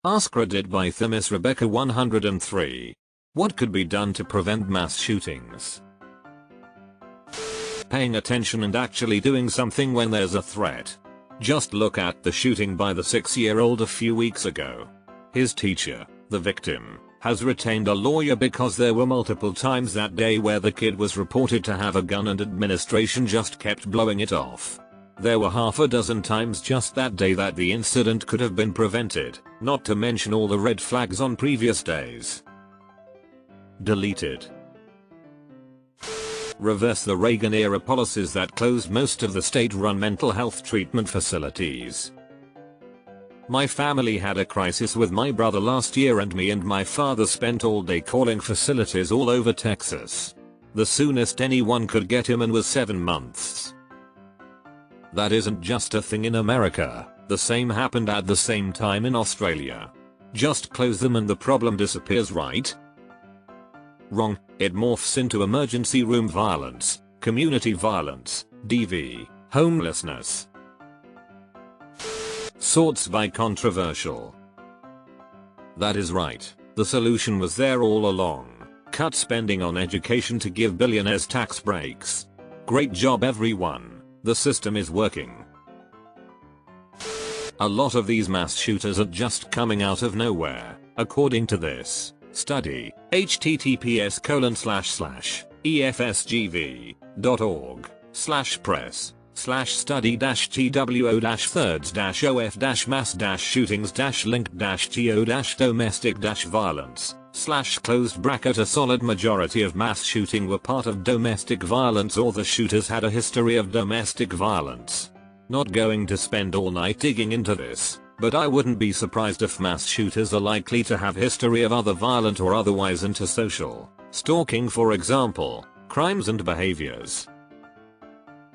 AskReddit by Themis Rebecca 103. What could be done to prevent mass shootings? Paying attention and actually doing something when there's a threat. Just look at the shooting by the 6-year-old a few weeks ago. His teacher, the victim, has retained a lawyer because there were multiple times that day where the kid was reported to have a gun and administration just kept blowing it off. There were half a dozen times just that day that the incident could have been prevented, not to mention all the red flags on previous days. Deleted. Reverse the Reagan-era policies that closed most of the state-run mental health treatment facilities. My family had a crisis with my brother last year and me and my father spent all day calling facilities all over Texas. The soonest anyone could get him in was 7 months. That isn't just a thing in America, the same happened at the same time in Australia. Just close them and the problem disappears, right? Wrong, it morphs into emergency room violence, community violence, DV, homelessness. Sorts by controversial. That is right, the solution was there all along. Cut spending on education to give billionaires tax breaks. Great job everyone. The system is working. A lot of these mass shooters are just coming out of nowhere, according to this study, https://efsgv.org/study-two-thirds-of-mass-shooting-linked-to-domestic-violence. Closed bracket. A solid majority of mass shooting were part of domestic violence or the shooters had a history of domestic violence. Not going to spend all night digging into this, but I wouldn't be surprised if mass shooters are likely to have history of other violent or otherwise antisocial, stalking for example, crimes and behaviors.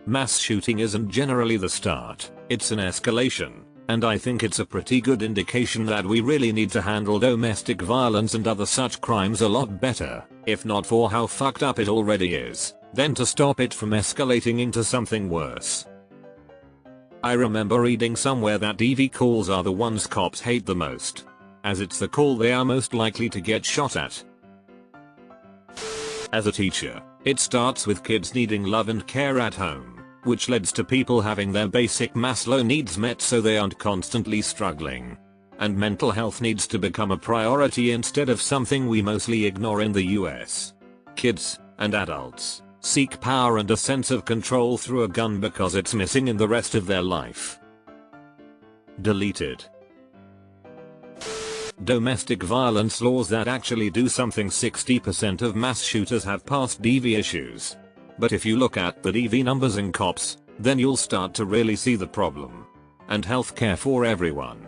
Mass shooting isn't generally the start, it's an escalation. And I think it's a pretty good indication that we really need to handle domestic violence and other such crimes a lot better, if not for how fucked up it already is, then to stop it from escalating into something worse. I remember reading somewhere that DV calls are the ones cops hate the most, as it's the call they are most likely to get shot at. As a teacher, it starts with kids needing love and care at home, which leads to people having their basic Maslow needs met so they aren't constantly struggling. And mental health needs to become a priority instead of something we mostly ignore in the US. Kids, and adults, seek power and a sense of control through a gun because it's missing in the rest of their life. Deleted. Domestic violence laws that actually do something. 60% of mass shooters have past DV issues. But if you look at the DV numbers in cops, then you'll start to really see the problem. And healthcare for everyone.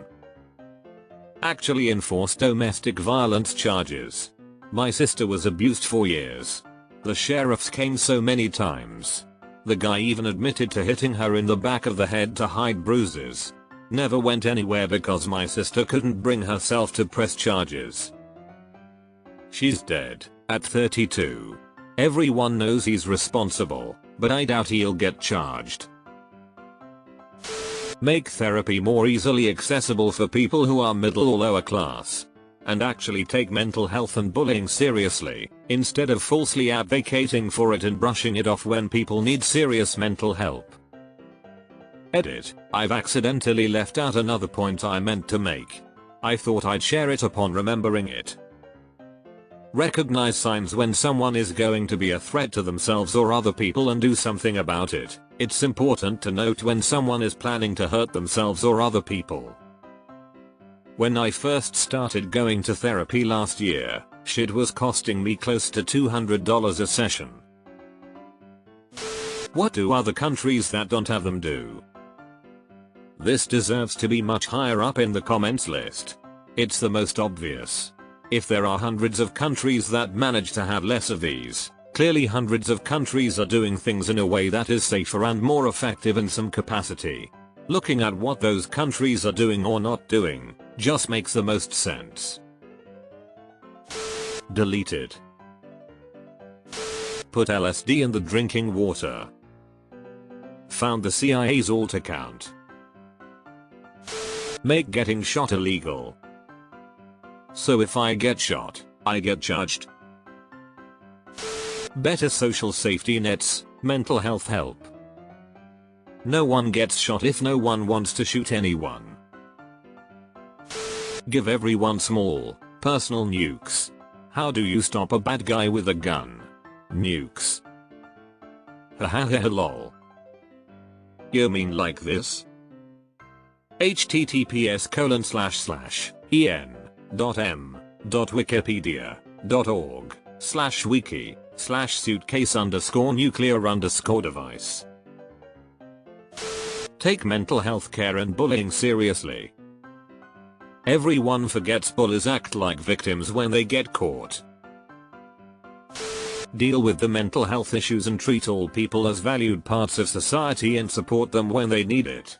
Actually enforce domestic violence charges. My sister was abused for years. The sheriffs came so many times. The guy even admitted to hitting her in the back of the head to hide bruises. Never went anywhere because my sister couldn't bring herself to press charges. She's dead, at 32. Everyone knows he's responsible, but I doubt he'll get charged. Make therapy more easily accessible for people who are middle or lower class. And actually take mental health and bullying seriously, instead of falsely advocating for it and brushing it off when people need serious mental help. Edit, I've accidentally left out another point I meant to make. I thought I'd share it upon remembering it. Recognize signs when someone is going to be a threat to themselves or other people and do something about it. It's important to note when someone is planning to hurt themselves or other people. When I first started going to therapy last year, shit was costing me close to $200 a session. What do other countries that don't have them do? This deserves to be much higher up in the comments list. It's the most obvious. If there are hundreds of countries that manage to have less of these, clearly hundreds of countries are doing things in a way that is safer and more effective in some capacity. Looking at what those countries are doing or not doing, just makes the most sense. Deleted. Put LSD in the drinking water. Found the CIA's alt account. Make getting shot illegal. So if I get shot, I get judged. Better social safety nets, mental health help. No one gets shot if no one wants to shoot anyone. Give everyone small, personal nukes. How do you stop a bad guy with a gun? Nukes. Hahaha lol. You mean like this? https://en.m.wiki.org/wiki/suitcase_nuclear_device. Take mental health care and bullying seriously. Everyone forgets bullies act like victims when they get caught. Deal with the mental health issues and treat all people as valued parts of society and support them when they need it.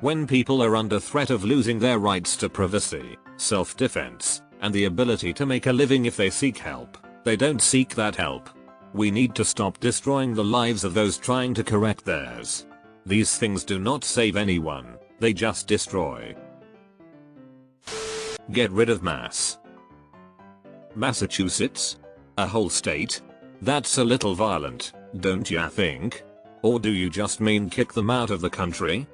When people are under threat of losing their rights to privacy, self-defense, and the ability to make a living if they seek help, they don't seek that help. We need to stop destroying the lives of those trying to correct theirs. These things do not save anyone, they just destroy. Get rid of mass. Massachusetts? A whole state? That's a little violent, don't ya think? Or do you just mean kick them out of the country?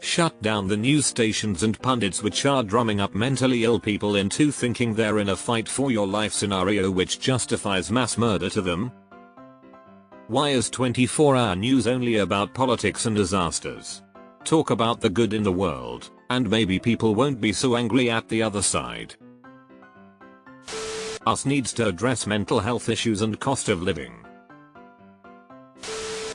Shut down the news stations and pundits which are drumming up mentally ill people into thinking they're in a fight for your life scenario which justifies mass murder to them. Why is 24-hour news only about politics and disasters? Talk about the good in the world, and maybe people won't be so angry at the other side. Us needs to address mental health issues and cost of living.